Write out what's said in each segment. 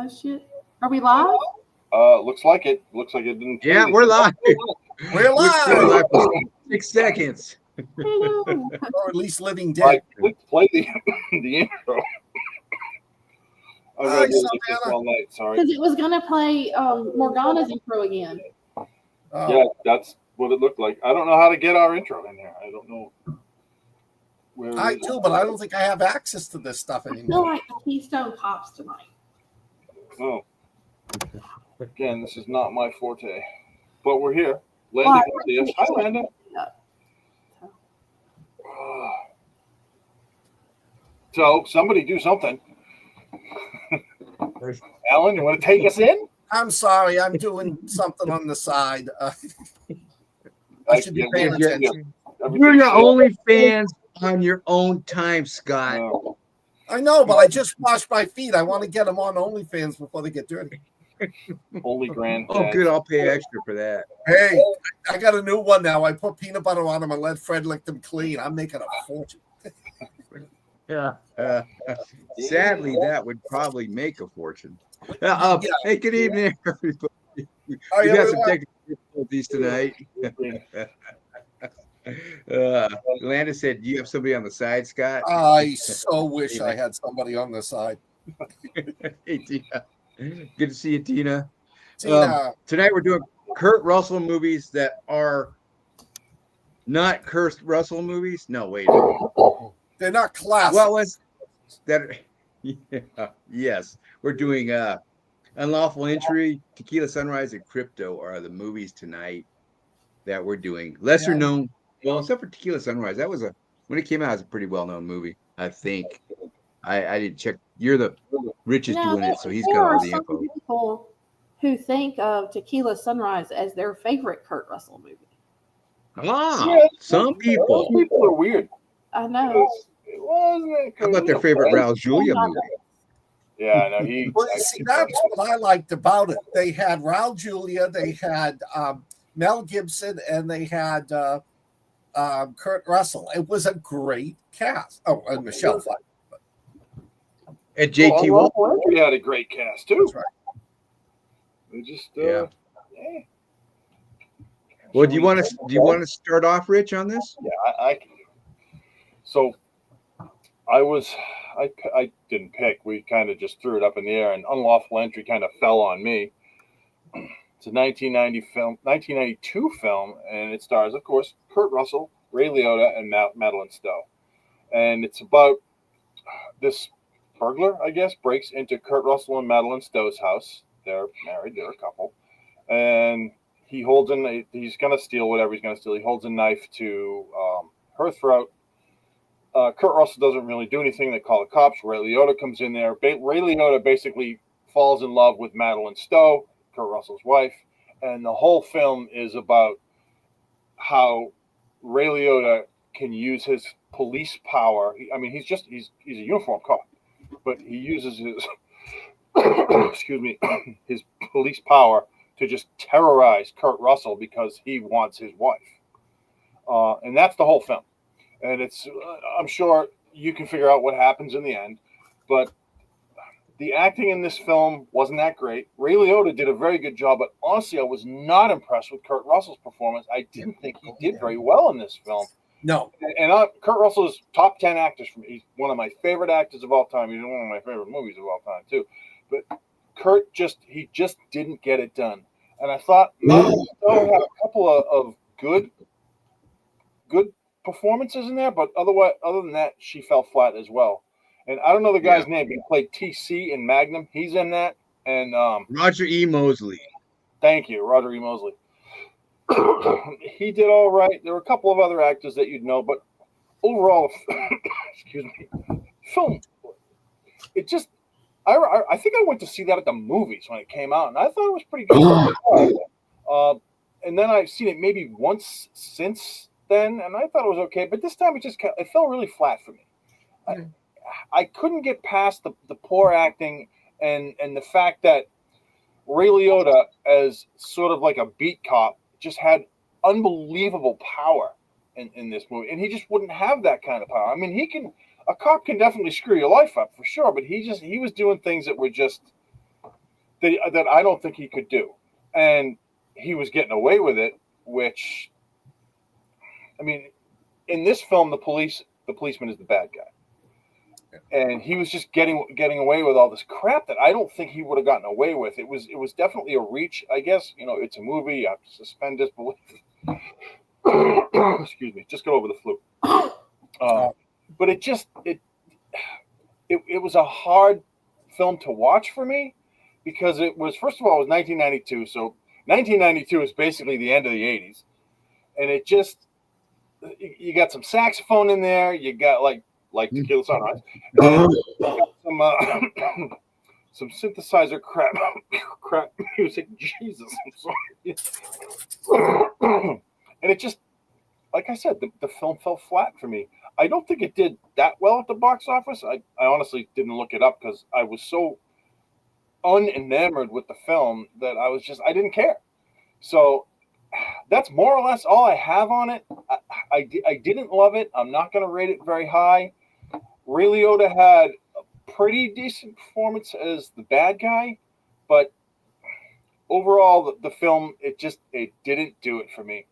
Oh shit! Are we live? Looks like it. Looks like it didn't. Yeah, we're live. We're live. We're live for 6 seconds. Or at least living dead. Play the intro. I'm going to do this all night. Sorry. Because it was gonna play Morgana's intro again. Yeah, that's what it looked like. I don't know how to get our intro in there. I don't know. I do, but I don't think I have access to this stuff I feel anymore. like the Keystone pops tonight. Oh. Again, this is not my forte. But we're here. Landa can see us. Hi, Landa. So, somebody do something. Alan, you want to take us in? I'm sorry, I'm doing something on the side. I should be paying attention. You're your only fans on your own time, Scott. I know, but I just washed my feet. I want to get them on OnlyFans before they get dirty. Only grand. Oh, good. I'll pay extra for that. Hey, I got a new one now. I put peanut butter on them and let Fred lick them clean. I'm making a fortune. Yeah. Sadly, that would probably make a fortune. Hey, good evening, everybody. We've got some technical difficulties tonight. Landa said, "Do you have somebody on the side, Scott?" I so wish I had somebody on the side. Hey, Tina. Good to see you, Tina. Tina. Tonight we're doing Kurt Russell movies that are not Kurt Russell movies. No, wait. They're not classic. What was that? Yeah, yes, we're doing Unlawful Entry, Tequila Sunrise, and Crypto are the movies tonight that we're doing. Lesser known, well, except for Tequila Sunrise. That was when it came out, it was a pretty well-known movie, I think. I didn't check. You're the Rich is doing it, so he's got all the info. People who think of Tequila Sunrise as their favorite Kurt Russell movie. Some people. Those people are weird. I know. It wasn't. How about their favorite Raul Julia movie? Yeah, no, he. Well, see, that's what I liked about it. They had Raul Julia, they had Mel Gibson, and they had Kurt Russell. It was a great cast. Oh, and Michelle Pfeiffer. And JT Wolf. We had a great cast too. That's right. We just yeah. Well, do you want to start off, Rich, on this? Yeah, I can. So, I didn't pick. We kind of just threw it up in the air, and Unlawful Entry kind of fell on me. It's a 1992 film, and it stars, of course, Kurt Russell, Ray Liotta, and Madeline Stowe. And it's about this burglar, I guess, breaks into Kurt Russell and Madeline Stowe's house. They're married, they're a couple. And he's going to steal whatever he's going to steal. He holds a knife to her throat. Kurt Russell doesn't really do anything. They call the cops. Ray Liotta comes in there. Ray Liotta basically falls in love with Madeline Stowe, Kurt Russell's wife. And the whole film is about how Ray Liotta can use his police power. He's a uniformed cop, but he uses his his police power to just terrorize Kurt Russell because he wants his wife. And that's the whole film. And it's, I'm sure you can figure out what happens in the end, but the acting in this film wasn't that great. Ray Liotta did a very good job, but honestly, I was not impressed with Kurt Russell's performance. I didn't think he did very well in this film. No. And Kurt Russell is top 10 actors for me. He's one of my favorite actors of all time. He's in one of my favorite movies of all time, too. But Kurt just didn't get it done. And I thought Madeline Stowe had a couple of good performances in there, but other than that, she fell flat as well. And I don't know the guy's name. He played TC in Magnum. He's in that. And Roger E. Mosley. Thank you, Roger E. Mosley. He did all right. There were a couple of other actors that you'd know, but overall, excuse me, film. It just. I think I went to see that at the movies when it came out, and I thought it was pretty good. And then I've seen it maybe once since then, and I thought it was okay. But this time it fell really flat for me. I couldn't get past the poor acting and the fact that Ray Liotta, as sort of like a beat cop, just had unbelievable power in this movie, and he just wouldn't have that kind of power. I mean, a cop can definitely screw your life up for sure, but he was doing things that were just that I don't think he could do, and he was getting away with it. Which, I mean, in this film, the policeman is the bad guy, and he was just getting away with all this crap that I don't think he would have gotten away with. It was definitely a reach, I guess. It's a movie. You have to suspend disbelief. Excuse me, just got over the flu. But it was a hard film to watch for me because it was, first of all, it was 1992. So 1992 is basically the end of the 80s. And it just, you got some saxophone in there. You got like Tequila Sunrise. Some synthesizer crap music. Jesus, I'm sorry. And it just, like I said, the film fell flat for me. I don't think it did that well at the box office. I honestly didn't look it up because I was so unenamored with the film that I didn't care. So that's more or less all I have on it. I didn't love it. I'm not going to rate it very high. Ray Liotta had a pretty decent performance as the bad guy, but overall, the film, it didn't do it for me.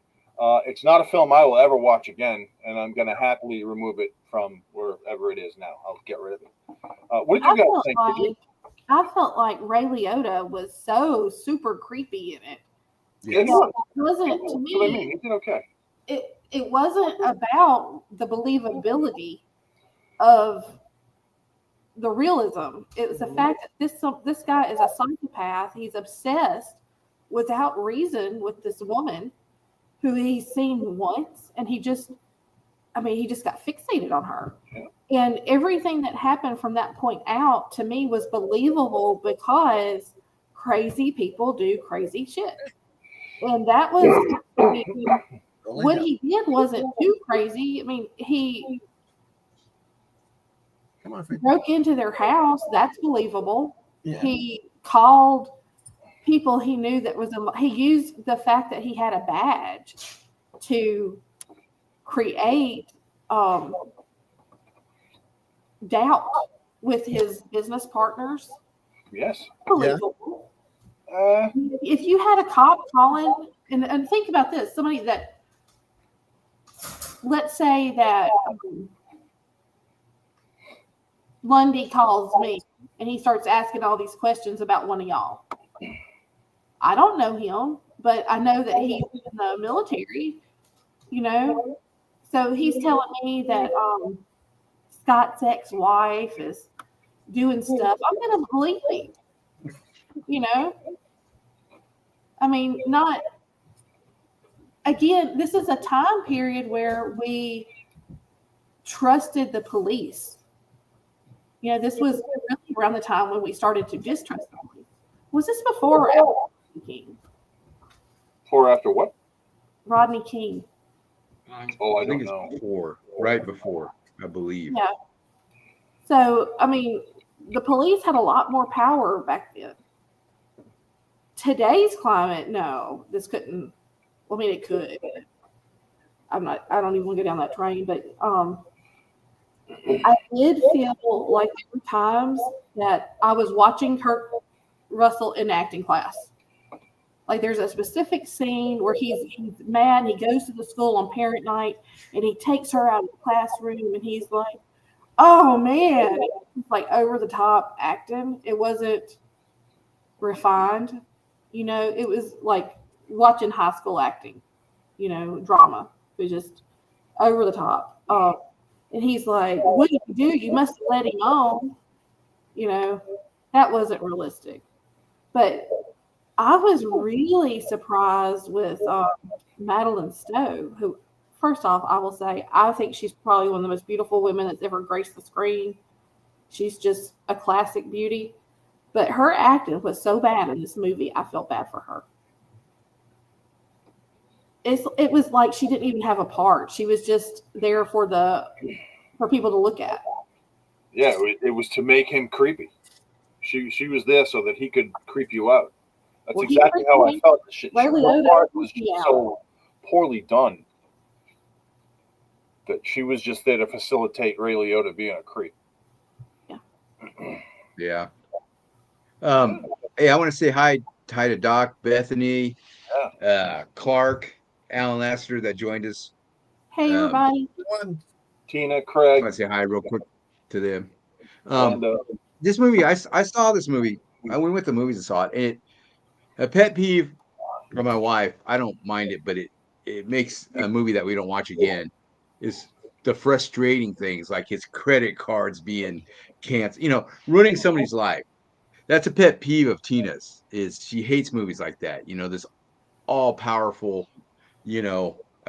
It's not a film I will ever watch again, and I'm going to happily remove it from wherever it is now. I'll get rid of it. What did you guys think? I felt like Ray Liotta was so super creepy in it. Yes. It wasn't, to me. What I mean, he did okay. It wasn't about the believability of the realism. It was the fact that this guy is a psychopath. He's obsessed without reason with this woman who he's seen once, and he just got fixated on her. Yeah. And everything that happened from that point out to me was believable because crazy people do crazy shit. And that was, what he did wasn't too crazy. I mean, he broke into their house. That's believable. Yeah. He called people he knew he used the fact that he had a badge to create doubt with his business partners. Yes. Believable. Yeah. If you had a cop calling, and think about this, somebody that, let's say that Lundy calls me and he starts asking all these questions about one of y'all. I don't know him, but I know that he's in the military, So he's telling me that Scott's ex-wife is doing stuff. I'm going to believe him, I mean, again, this is a time period where we trusted the police. This was really around the time when we started to distrust the police. Was this before or after Rodney King? Before or after what? Rodney King. Oh, I think don't know. Before, right before, I believe. Yeah. So, I mean, the police had a lot more power back then. Today's climate, no, this couldn't. Well, I mean, it could. I don't even want to go down that train, but I did feel like there were times that I was watching Kurt Russell in acting class. Like there's a specific scene where he's mad. He goes to the school on parent night and he takes her out of the classroom and he's like, "Oh man," it's like over the top acting. It wasn't refined, It was like watching high school acting, drama. It was just over the top. And he's like, "What did you do? You must have let him on." That wasn't realistic. But I was really surprised with Madeline Stowe, who, first off, I will say, I think she's probably one of the most beautiful women that's ever graced the screen. She's just a classic beauty. But her acting was so bad in this movie, I felt bad for her. It was like she didn't even have a part. She was just there for people to look at. Yeah, it was to make him creepy. She was there so that he could creep you out. That's exactly how I felt. Her part was just so poorly done that she was just there to facilitate Ray Liotta being a creep. Yeah. Yeah. Hey, I want to say hi to Doc, Bethany, Clark, Alan Lassiter that joined us. Hey, everybody. Tina, I Craig, want to say hi real quick to them. and This movie, I saw this movie. I went with the movies and saw it. And a pet peeve for my wife, I don't mind it, but it makes a movie that we don't watch again is the frustrating things like his credit cards being canceled, ruining somebody's life. That's a pet peeve of Tina's, is she hates movies like that. This all powerful, I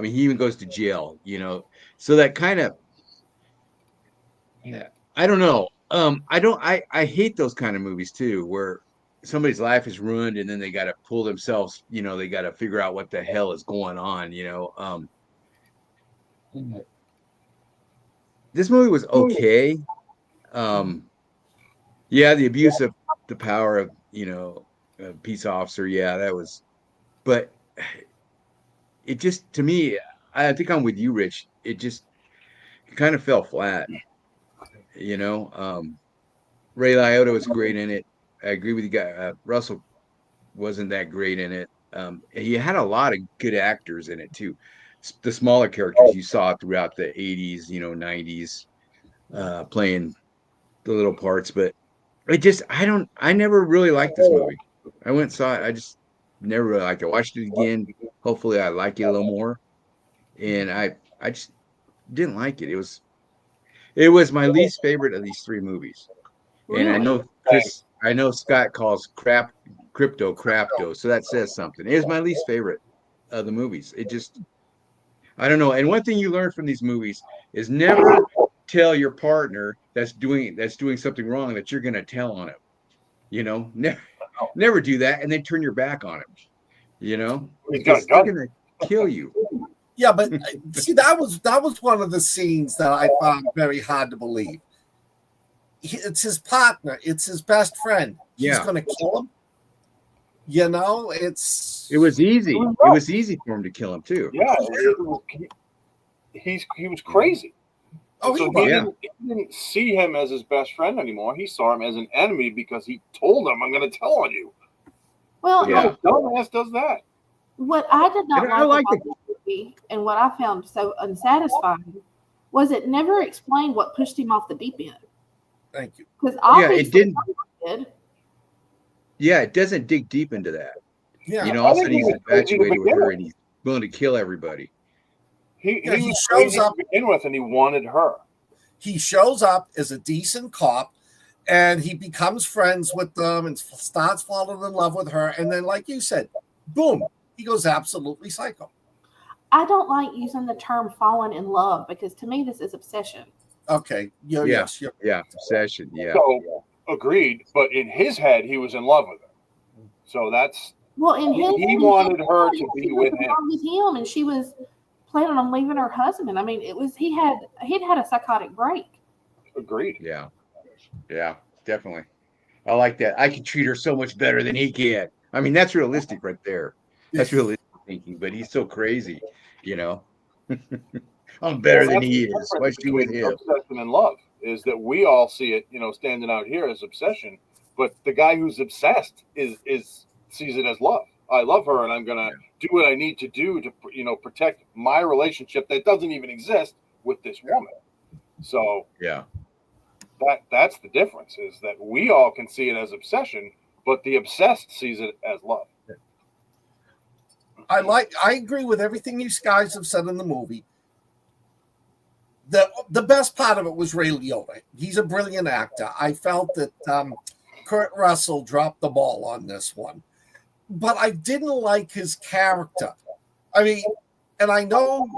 mean, he even goes to jail. So that kind of, yeah, I don't know. I hate those kind of movies too, where somebody's life is ruined and then they got to pull themselves, they got to figure out what the hell is going on. This movie was okay. Yeah, the abuse of the power of, a peace officer. Yeah, that was, but it just, to me, I think I'm with you, Rich. It just kind of fell flat, you know. Ray Liotta was great in it. I agree with you guys. Russell wasn't that great in it. He had a lot of good actors in it too. The smaller characters you saw throughout the 80s, 90s, playing the little parts, but I never really liked this movie. I went and saw it. I just never really liked it. I watched it again. Hopefully I like it a little more. And I just didn't like it. It was my least favorite of these three movies. And Really? I know Scott calls crypto, so that says something. It was my least favorite of the movies. I don't know. And one thing you learn from these movies is never tell your partner that's doing something wrong that you're going to tell on him. Never do that and then turn your back on him. Because they're going to kill you. Yeah, but see, that was one of the scenes that I found very hard to believe. It's his partner. It's his best friend. He's going to kill him. It was easy. It was easy for him to kill him too. Yeah, he was crazy. Oh, so he didn't see him as his best friend anymore. He saw him as an enemy because he told him, "I'm going to tell on you." Well, dumbass does that. What I did not like about the movie and what I found so unsatisfying was it never explained what pushed him off the deep end. Thank you. Because obviously it didn't. Yeah, it doesn't dig deep into that. Yeah, all of a sudden he's infatuated with her and he's willing to kill everybody. He shows up to begin with, and he wanted her. He shows up as a decent cop, and he becomes friends with them and starts falling in love with her. And then, like you said, boom, he goes absolutely psycho. I don't like using the term falling in love because to me this is obsession. Okay. Yeah, obsession. Yeah. So agreed, but in his head, he was in love with her. So that's he wanted her to be with him, and she was planning on leaving her husband. I mean, he'd had a psychotic break. Agreed. Yeah, definitely. I like that. I can treat her so much better than he can. I mean, that's realistic right there. That's realistic thinking, but he's so crazy, I'm better than he is. Why she with him? Obsession and love is that we all see it, standing out here as obsession, but the guy who's obsessed sees it as love. I love her, and I'm gonna do what I need to do to protect my relationship that doesn't even exist with this woman. So that's the difference, is that we all can see it as obsession, but the obsessed sees it as love. I agree with everything you guys have said in the movie. The best part of it was Ray Liotta. He's a brilliant actor. I felt that Kurt Russell dropped the ball on this one, but I didn't like his character. I mean, and I know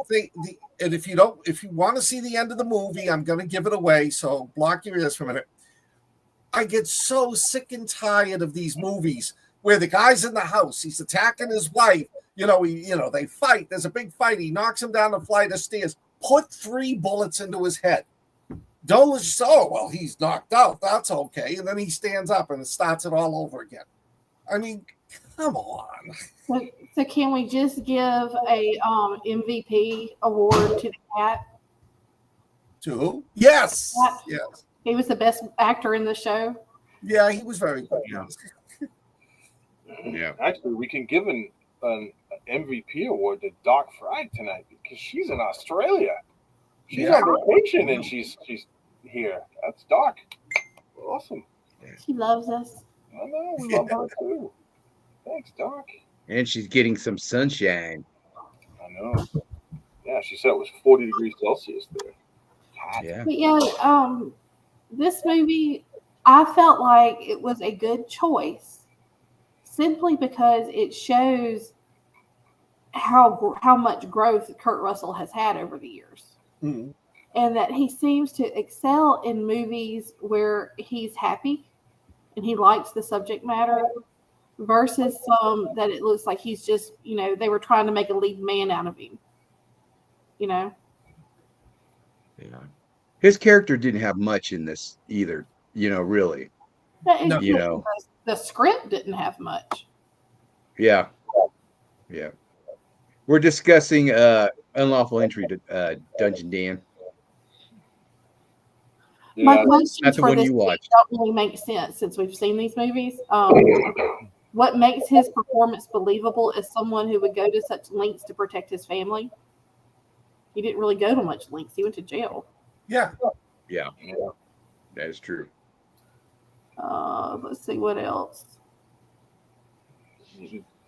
and if you want to see the end of the movie, I'm going to give it away. So block your ears for a minute. I get so sick and tired of these movies where the guy's in the house, he's attacking his wife. They fight. There's a big fight. He knocks him down the flight of stairs. Put 3 bullets into his head. Don't just, he's knocked out. That's okay. And then he stands up and it starts it all over again. I mean, come on. So can we just give a MVP award to the cat? To who? Yes. Yes. He was the best actor in the show. Yeah, he was very good. Yeah. Yeah. Actually, we can give an MVP award to Doc Fry tonight because she's in Australia. She's Yeah. on vacation and she's here. That's Doc. Awesome. She loves us. I know. We love her too. Thanks, Doc. And she's getting some sunshine. I know. Yeah, she said it was 40 degrees Celsius there. God. Yeah. But yeah, this movie, I felt like it was a good choice simply because it shows how much growth Kurt Russell has had over the years. Mhm. And that he seems to excel in movies where he's happy and he likes the subject matter versus some that it looks like he's just, they were trying to make a lead man out of him. Yeah. His character didn't have much in this either, really. No. The script didn't have much. Yeah. Yeah. We're discussing Unlawful Entry to Dungeon Dan. My Yeah, questions That's the for one this you week watched. don't really make sense since we've seen these movies. What makes his performance believable is someone who would go to such lengths to protect his family. He didn't really go to much lengths. He went to jail. Yeah. Yeah. That is true. Let's see what else.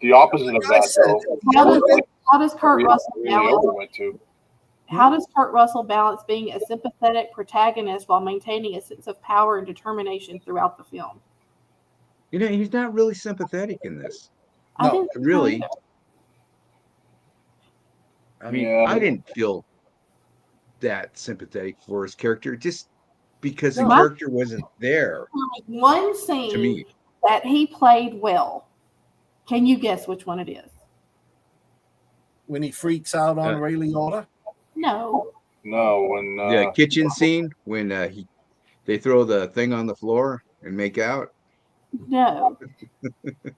the opposite of that, though. How does Kurt Russell Ray balance? Liotta went to. How does Kurt Russell balance being a sympathetic protagonist while maintaining a sense of power and determination throughout the film? He's not really sympathetic in this. I No, didn't think so really. either. I mean, Yeah. I didn't feel that sympathetic for his character just because the No. character wasn't there One to scene me. that he played well. Can you guess which one it is? When he freaks out on Ray Liotta. No. No, when The kitchen scene when they throw the thing on the floor and make out. No.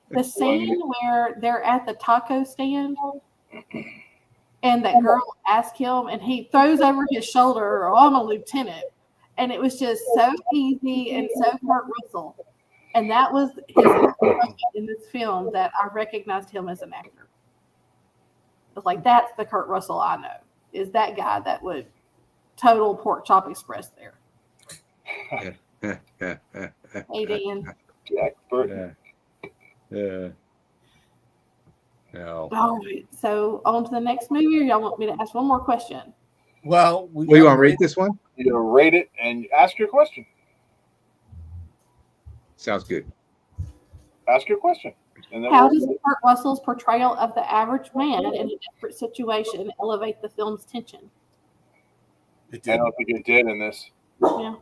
The scene where they're at the taco stand and that girl asks him and he throws over his shoulder, "Oh, I'm a lieutenant." And it was just so easy and so Kurt Russell. And that was his moment in this film that I recognized him as an actor. It was like, that's the Kurt Russell I know, is that guy that would total pork chop express there. Hey, Dan. Jack Burton. No. All right. So on to the next movie, or y'all want me to ask one more question? Well, Well, you want to rate this one? You rate it and ask your question. Sounds good. Ask your question. And then How we'll- does Kurt Russell's portrayal of the average man in a desperate situation elevate the film's tension? It I did. don't think it did in this. Yeah.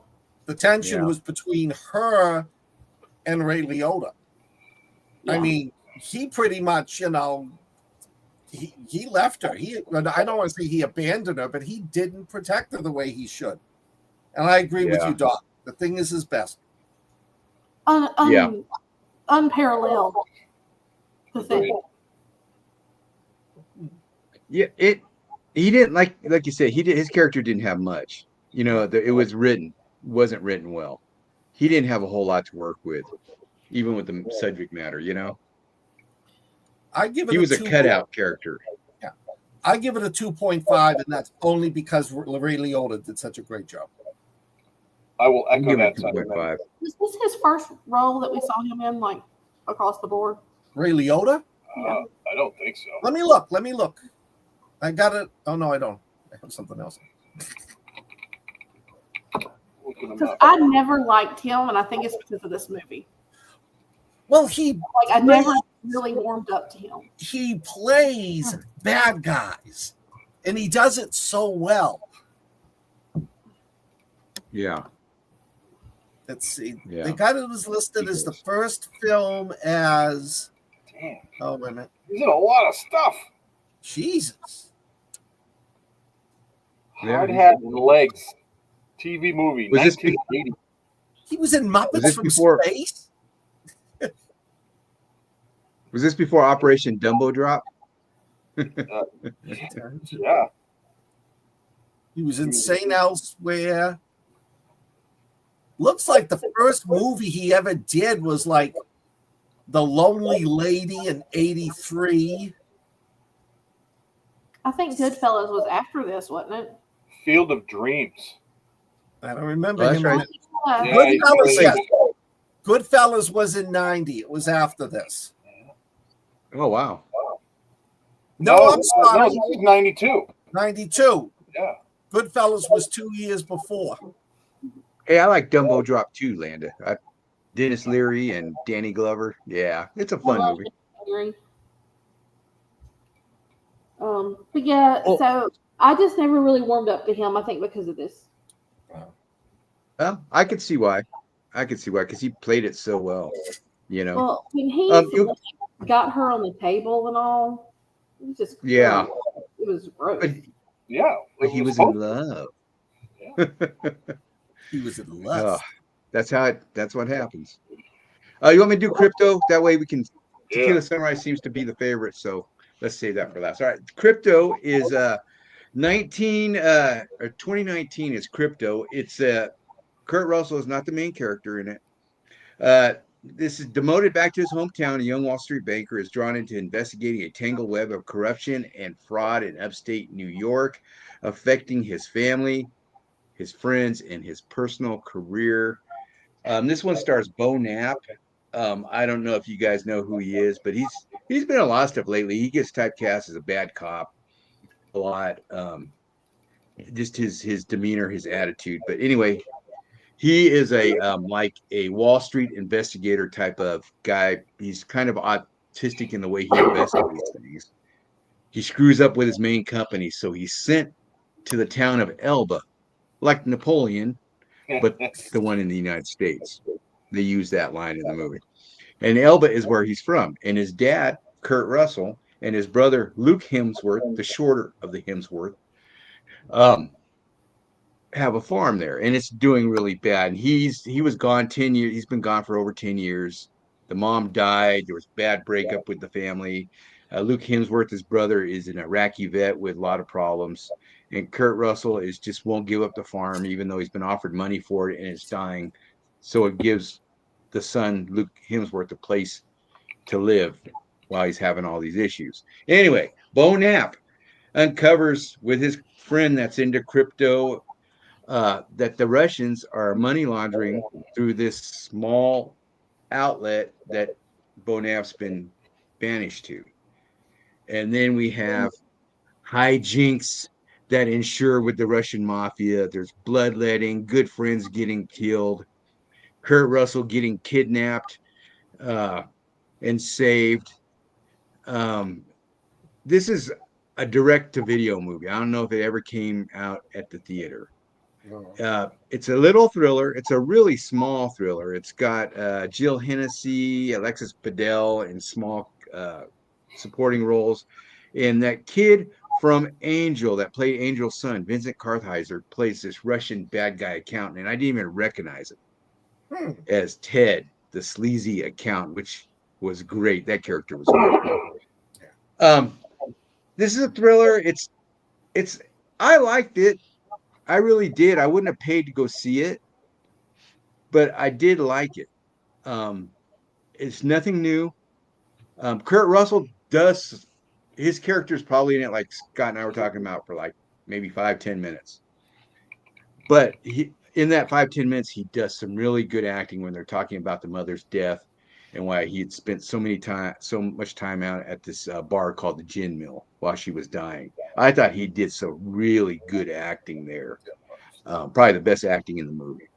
The tension Yeah. was between her and Ray Liotta. I Yeah. mean, he pretty much, he left her. I don't want to say he abandoned her, but he didn't protect her the way he should. And I agree with Yeah. you, Doc. The thing is his best. Yeah. Unparalleled. The thing. Yeah, he didn't like you said, his character didn't have much. It was wasn't written well. He didn't have a whole lot to work with, even with the subject matter, I give it He was a 2. cutout character. I give it a 2.5, and that's only because Ray Liotta did such a great job. I will I'll echo give that it sentiment. 2.5. Was this his first role that we saw him in, like, across the board? Ray Liotta? I don't think so. Let me look. I got it. Oh, no, I don't. I have something else. Looking them Because up. I never liked him, and I think it's because of this movie. Well, he Like, I never really warmed up to him. plays bad guys, and he does it so well. Yeah. Let's see. Yeah. They got it was listed as the first film as. Damn. Oh, wait a minute. He's in a lot of stuff. Jesus. Yeah. Hard Hat and Legs. TV movie. Was this 1980. He was in Muppets this from before- Space. Was this before Operation Dumbo Drop? Yeah. He was insane elsewhere. Looks like the first movie he ever did was like The Lonely Lady in '83. I think Goodfellas was after this, wasn't it? Field of Dreams. I don't remember Oh, that's him. right. Yeah. Yeah, Goodfellas, he's- yes. Goodfellas was in '90. It was after this. Oh wow. No, I'm sorry. No, this was 92. '92. Yeah. Goodfellas was 2 years before. Hey, I like Dumbo Drop too, Landa. Dennis Leary and Danny Glover. Yeah, it's a fun movie. But yeah, Oh. so I just never really warmed up to him. I think because of this. I could see why. Because he played it so well. You know. Well, when he got her on the table and all, it was just Yeah. it was gross. But, Yeah. but he was in love. He was in love. That's what happens. You want me to do crypto? That way we can. Yeah. Tequila Sunrise seems to be the favorite, so let's save that for last. All right, crypto is 2019 is crypto. It's Kurt Russell is not the main character in it. This is demoted back to his hometown. A young Wall Street banker is drawn into investigating a tangled web of corruption and fraud in upstate New York, affecting his family, his friends, and his personal career. This one stars Bo Knapp. I don't know if you guys know who he is, but he's been in a lot of stuff lately. He gets typecast as a bad cop a lot. Just his demeanor, his attitude. But anyway, he is a like a Wall Street investigator type of guy. He's kind of autistic in the way he investigates things. He screws up with his main company, so he's sent to the town of Elba, like Napoleon, but the one in the United States. They use that line in the movie. And Elba is where he's from. And his dad, Kurt Russell, and his brother, Luke Hemsworth, the shorter of the Hemsworth, have a farm there. And it's doing really bad. And he was gone 10 years. He's been gone for over 10 years. The mom died. There was bad breakup with the family. Luke Hemsworth, his brother, is an Iraqi vet with a lot of problems. And Kurt Russell just won't give up the farm, even though he's been offered money for it and it's dying. So it gives the son, Luke Hemsworth, a place to live while he's having all these issues. Anyway, Bo Knapp uncovers with his friend that's into crypto that the Russians are money laundering through this small outlet that Bo Knapp's been banished to. And then we have hijinks that ensure with the Russian mafia. There's bloodletting, good friends getting killed, Kurt Russell getting kidnapped and saved. This is a direct-to-video movie. I don't know if it ever came out at the theater. It's a little thriller. It's a really small thriller. It's got Jill Hennessy, Alexis Bledel in small supporting roles. And that kid from Angel that played Angel's son, Vincent Kartheiser, plays this Russian bad guy accountant. And I didn't even recognize him as Ted, the sleazy accountant, which was great. That character was great. This is a thriller. I liked it. I really did. I wouldn't have paid to go see it, but I did like it. It's nothing new. Kurt Russell his character is probably in it like Scott and I were talking about for like maybe 5-10 minutes. But in that 5-10 minutes, he does some really good acting when they're talking about the mother's death and why he had spent so much time out at this bar called the Gin Mill while she was dying. I thought he did some really good acting there. Probably the best acting in the movie.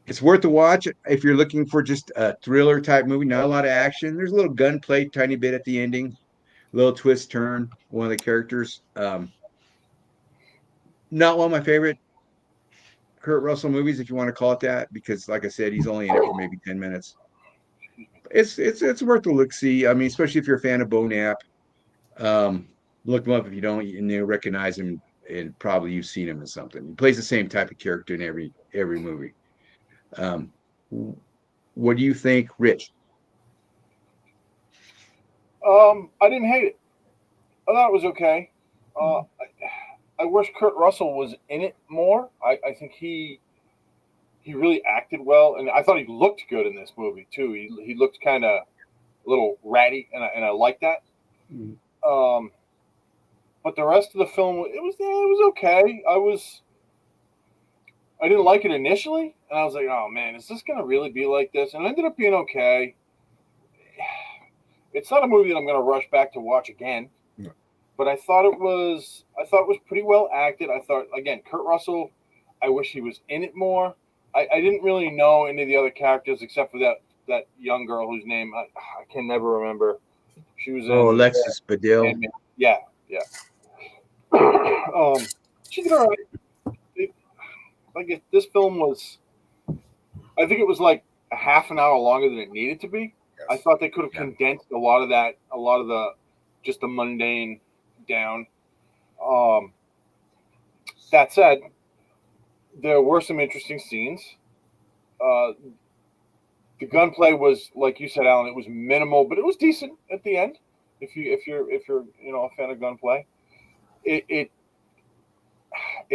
It's worth a watch if you're looking for just a thriller type movie. Not a lot of action. There's a little gunplay, tiny bit at the ending, little twist turn. One of the characters. Not one of my favorite Kurt Russell movies, if you want to call it that, because like I said, he's only in it for maybe 10 minutes. It's worth a look see. I mean, especially if you're a fan of Bo Knapp. Look him up if you don't, and you'll recognize him, and probably you've seen him in something. He plays the same type of character in every movie. What do you think, Rich? I didn't hate it. I thought it was okay. I wish Kurt Russell was in it more. I think he he really acted well, and I thought he looked good in this movie too. He looked kind of a little ratty, and I like that. But the rest of the film, it was okay. I didn't like it initially, and I was like, oh man, is this gonna really be like this? And it ended up being okay. It's not a movie that I'm gonna rush back to watch again. No. But I thought it was pretty well acted. I thought, again, Kurt Russell, I wish he was in it more. I didn't really know any of the other characters except for that young girl whose name I can never remember. She was in Alexis Badil. Yeah. She did all right. Like this film was, I think it was like a half an hour longer than it needed to be. Yes. I thought they could have condensed a lot of the just the mundane down. That said, there were some interesting scenes. The gunplay was, like you said, Alan, it was minimal, but it was decent at the end. If you're a fan of gunplay, it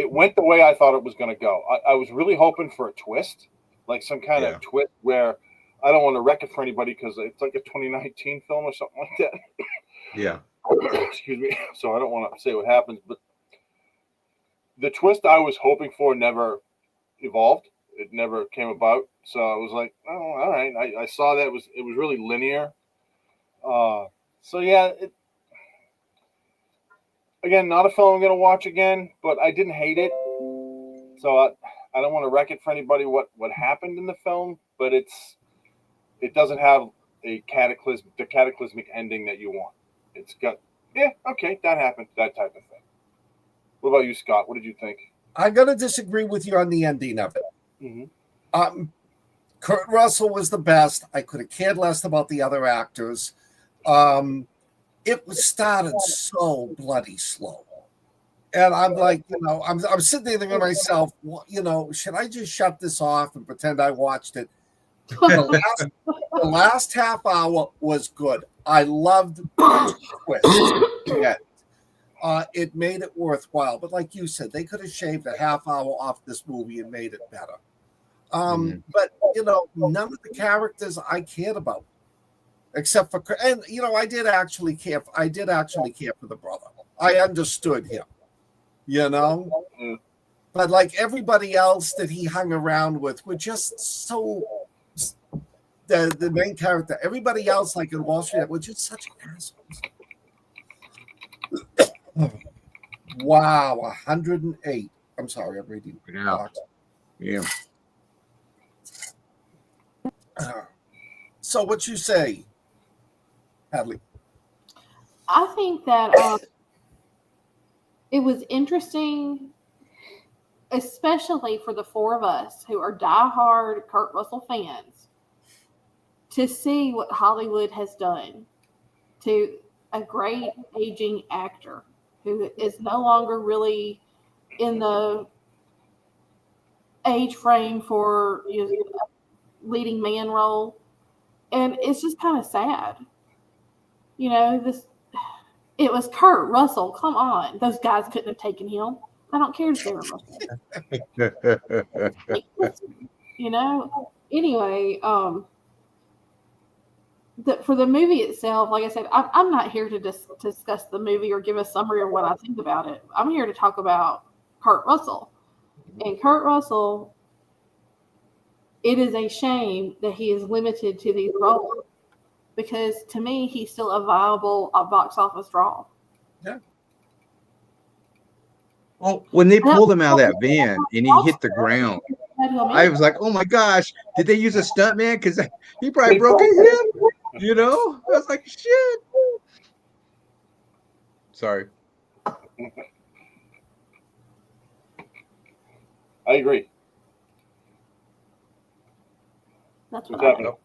went the way I thought it was going to go. I was really hoping for a twist, like some kind of twist where I don't want to wreck it for anybody because it's like a 2019 film or something like that. Yeah. Excuse me. So I don't want to say what happens, but the twist I was hoping for never evolved. It never came about. So I was like, oh, all right. I saw that it was really linear. So yeah, again, not a film I'm going to watch again, but I didn't hate it. So I don't want to wreck it for anybody what happened in the film, but it doesn't have the cataclysmic ending that you want. It's got, okay, that happened, that type of thing. What about you, Scott? What did you think? I'm going to disagree with you on the ending of it. Mm-hmm. Kurt Russell was the best. I could have cared less about the other actors. It was started so bloody slow. And I'm like, I'm sitting there thinking to myself, well, should I just shut this off and pretend I watched it? The last half hour was good. I loved the twist. Yeah. It made it worthwhile. But like you said, they could have shaved a half hour off this movie and made it better. But, none of the characters I cared about. Except for, and I did actually care for the brother. I understood him, but like everybody else that he hung around with were just so, the main character, everybody else like in Wall Street were just such assholes. Wow, 108. I'm sorry, I'm reading. Yeah. So what you say, Hadley? I think that it was interesting, especially for the four of us who are diehard Kurt Russell fans, to see what Hollywood has done to a great aging actor who is no longer really in the age frame for a leading man role. And it's just kind of sad. It was Kurt Russell. Come on. Those guys couldn't have taken him. I don't care if they were Russell. Anyway, for the movie itself, like I said, I'm not here to discuss the movie or give a summary of what I think about it. I'm here to talk about Kurt Russell. And Kurt Russell, it is a shame that he is limited to these roles. Because to me, he's still a viable box office draw. Yeah. Well, when they pulled him out of that van and he hit the ground, I was like, "Oh my gosh, did they use a stunt man? Because he probably broke his hip." I was like, "Shit." Sorry. I agree. That's what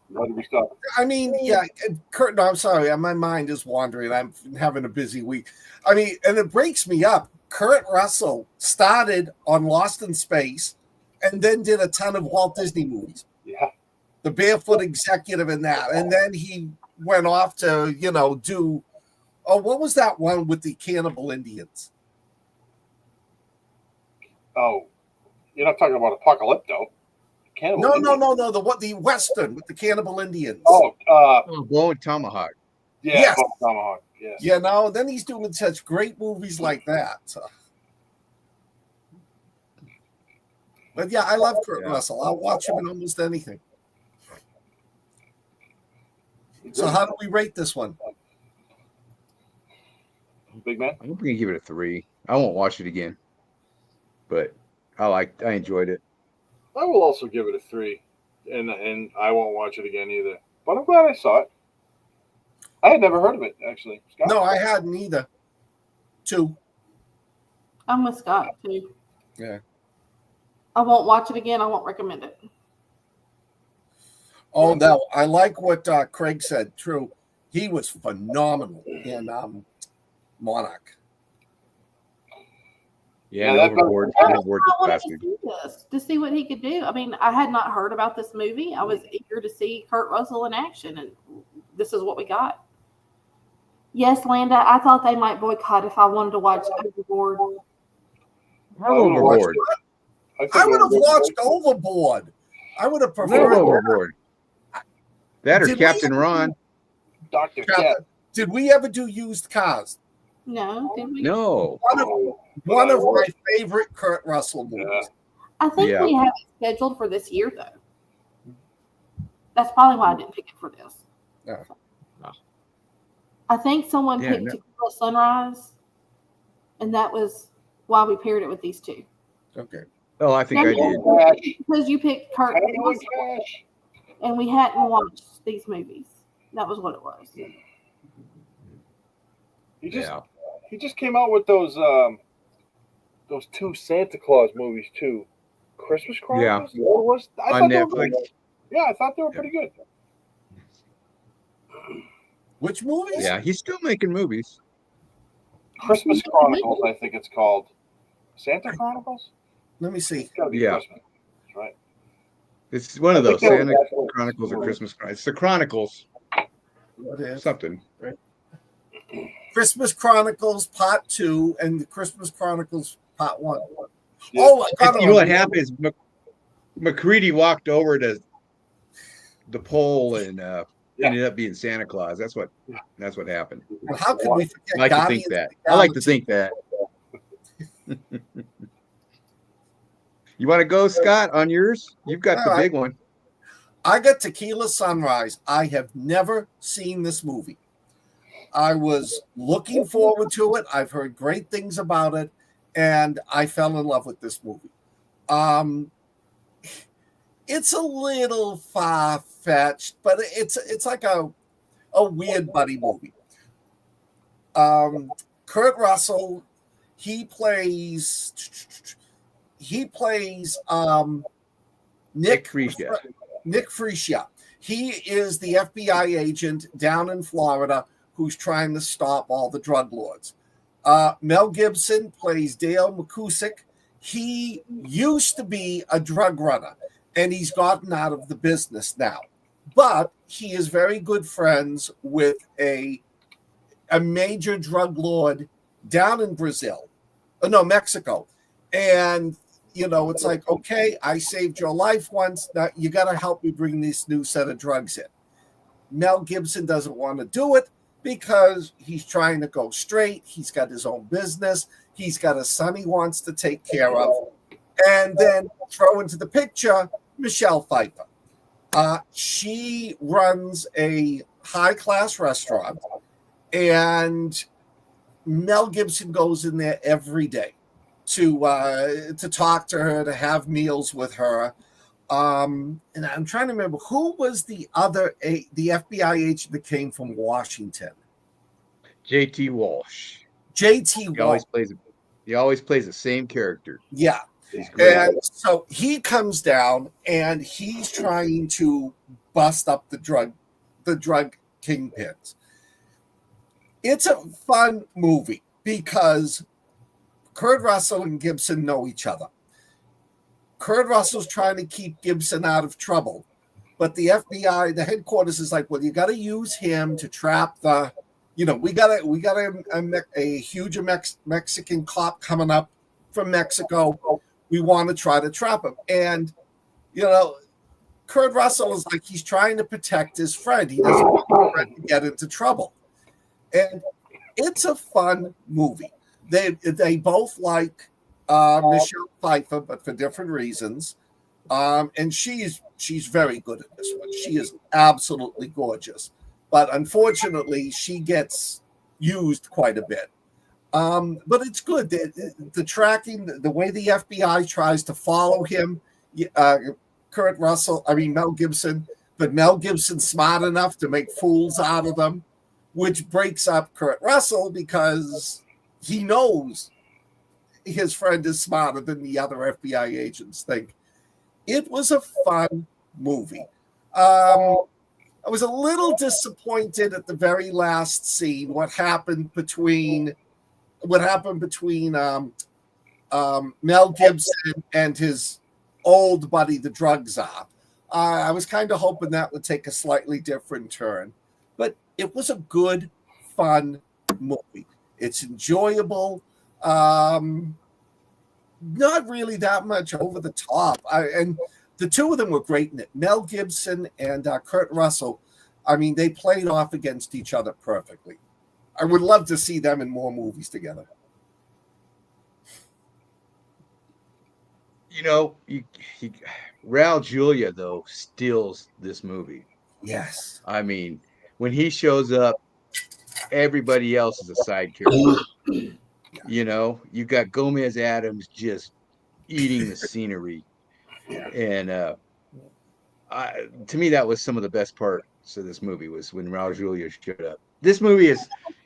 Why did we stop? I mean, yeah, Kurt. No, I'm sorry. My mind is wandering. I'm having a busy week. I mean, and it breaks me up. Kurt Russell started on Lost in Space, and then did a ton of Walt Disney movies. Yeah, The Barefoot Executive in that, and then he went off to do. Oh, what was that one with the cannibal Indians? Oh, you're not talking about Apocalypto. Cannibal No, Indians? no. The Western with the cannibal Indians. Blowing Tomahawk. Yeah, Yes. Tomahawk. Yes. Yeah, no, then he's doing such great movies like that. So. But yeah, I love Kurt Russell. I'll watch him in almost anything. So how do we rate this one? Big man? I'm gonna give it a 3. I won't watch it again, but I enjoyed it. I will also give it a 3, and I won't watch it again either. But I'm glad I saw it. I had never heard of it, actually. Scott? No, I hadn't either. 2. I'm with Scott too. Yeah. I won't watch it again. I won't recommend it. Oh, no, I like what Craig said. True. He was phenomenal in Monarch. Yeah, Yeah, Overboard. I Overboard wanted to bastard. see this to see what he could do. I mean, I had not heard about this movie. I was eager to see Kurt Russell in action, and this is what we got. Yes, Landa, I thought they might boycott if I wanted to watch Overboard. Overboard. I would have watched Overboard. I would have preferred Overboard. That or Did Captain we- Ron. Dr. Cat. Did we ever do Used Cars? No, did we? No. One of my favorite Kurt Russell movies. I think Yeah. we have it scheduled for this year, though. That's probably why I didn't pick it for this. Yeah. I think someone Yeah, picked no. Tequila Sunrise, and that was why we paired it with these two. Okay. Oh, I think I did. Cash. Because you picked Kurt Tango and Russell, Cash. and we hadn't watched these movies. That was what it was. He just came out with those 2 Santa Claus movies too. Christmas Chronicles? Yeah. What was I On thought they were Netflix. good. Yeah, I thought they were pretty good. Which movies? Yeah, he's still making movies. Christmas Chronicles, I think it's called. Santa Chronicles? Let me see. It's gotta be Yeah. Christmas. That's right. It's one of I think those they were Santa Netflix Chronicles or movies. Christmas Chronicles. It's the Chronicles. What is Something. Christmas Chronicles Part 2 and the Christmas Chronicles Part 1. Yeah. Oh, I got it. You know what happened is McCready walked over to the pole and ended up being Santa Claus. That's what happened. Well, how can we forget I like to Guardians think that. of the I like to Galaxy? think that. You want to go, Scott, on yours? You've got the All right. big one. I got Tequila Sunrise. I have never seen this movie. I was looking forward to it. I've heard great things about it, and I fell in love with this movie. It's a little far-fetched, but it's like a weird buddy movie. Kurt Russell, he plays Nick Freesia. Nick Freesia. He is the FBI agent down in Florida who's trying to stop all the drug lords. Mel Gibson plays Dale McCusick. He used to be a drug runner, and he's gotten out of the business now. But he is very good friends with a major drug lord down in Mexico. And it's like, okay, I saved your life once. Now you got to help me bring this new set of drugs in. Mel Gibson doesn't want to do it because he's trying to go straight. He's got his own business. He's got a son he wants to take care of. And then throw into the picture Michelle Pfeiffer. She runs a high-class restaurant, and Mel Gibson goes in there every day to talk to her, to have meals with her. And I'm trying to remember who was the FBI agent that came from Washington. J.T. Walsh. J.T. Walsh. He always plays the same character. Yeah. He's great. And so he comes down and he's trying to bust up the drug kingpins. It's a fun movie because Kurt Russell and Gibson know each other. Kurt Russell's trying to keep Gibson out of trouble, but the FBI, the headquarters, is like, well, you got to use him to trap the, we got a huge Mexican cop coming up from Mexico. We want to try to trap him, and Kurt Russell is like he's trying to protect his friend. He doesn't want his friend to get into trouble. And it's a fun movie. They both like Michelle Pfeiffer, but for different reasons. And she's very good at this one. She is absolutely gorgeous. But unfortunately, she gets used quite a bit. But it's good. The tracking, the way the FBI tries to follow him, Mel Gibson, but Mel Gibson's smart enough to make fools out of them, which breaks up Kurt Russell because he knows his friend is smarter than the other FBI agents think. It was a fun movie. I was a little disappointed at the very last scene. What happened between Mel Gibson and his old buddy, the drug czar. I was kind of hoping that would take a slightly different turn, but it was a good, fun movie. It's enjoyable. Not really that much over the top. And the two of them were great in it. Mel Gibson and Kurt Russell. I mean, they played off against each other perfectly. I would love to see them in more movies together. You know, Raul Julia, though, steals this movie. Yes. I mean, when he shows up, everybody else is a side character. You know, you got Gomez Adams just eating the scenery. And to me, that was some of the best parts of this movie was when Raul Julia showed up. This movie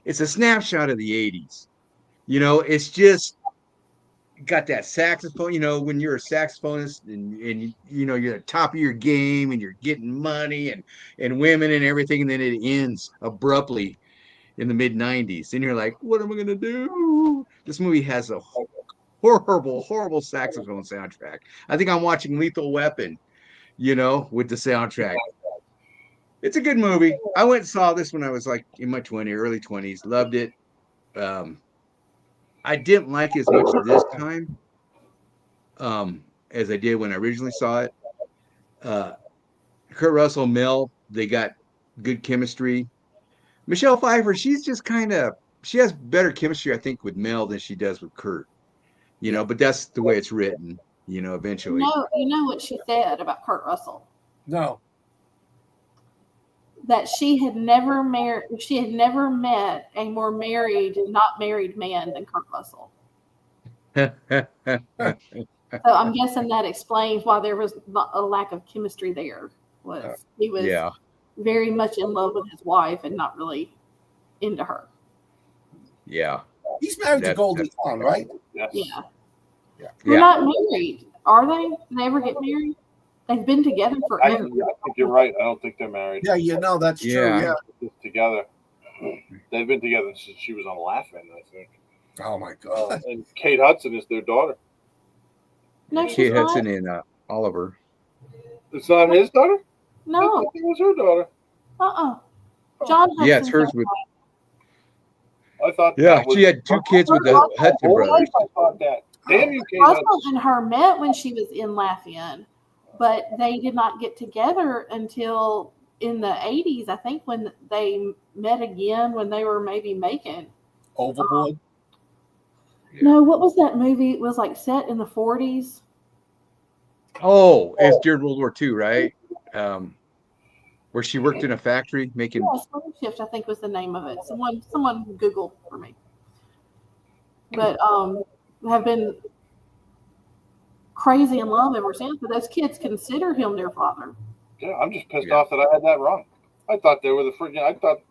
it's a snapshot of the 80s. You know, it's just got that saxophone, you know, when you're a saxophonist and you know, you're at the top of your game and you're getting money and women and everything, and then it ends abruptly in the mid 90s. And you're like, what am I going to do? This movie has a horrible saxophone soundtrack. I think I'm watching Lethal Weapon, you know, with the soundtrack. It's a good movie. I went and saw this when I was like in my early 20s. Loved it. I didn't like it as much this time as I did when I originally saw it. Kurt Russell, Mel, they got good chemistry. Michelle Pfeiffer, she's just she has better chemistry, I think, with Mel than she does with Kurt. You know, but that's the way it's written, you know, eventually. You know what she said about Kurt Russell? No. That she had never met a more married and not married man than Kurt Russell. So I'm guessing that explains why there was a lack of chemistry there. He was very much in love with his wife and not really into her. Yeah. He's married to Goldie Hawn, right? Yes. Yeah. They're not married, are they? Did they ever get married? They've been together forever. I think you're right. I don't think they're married. Yeah, you know, that's true. Yeah. Together. They've been together since she was on Laughing, I think. Oh, my God. And Kate Hudson is their daughter. No, she's Kate not. Hudson and Oliver. It's not his daughter? No. I think it was her daughter. John Hudson. Yeah, it's hers with. I thought. Yeah, she had two kids with the Hudson brothers. I thought that. Damn you, Kate Russell Hudson. and her met when she was in Lafayette, but they did not get together until in the 80s, I think, when they met again when they were maybe making Overboard. No, what was that movie? It was like set in the 40s. Oh, it's during World War II, right? Where she worked in a factory making. Yeah, Swing Shift, I think was the name of it. Someone Google for me. But have been crazy in love ever since. But those kids consider him their father. Yeah, I'm just pissed off that I had that wrong. I thought they were the freaking. I thought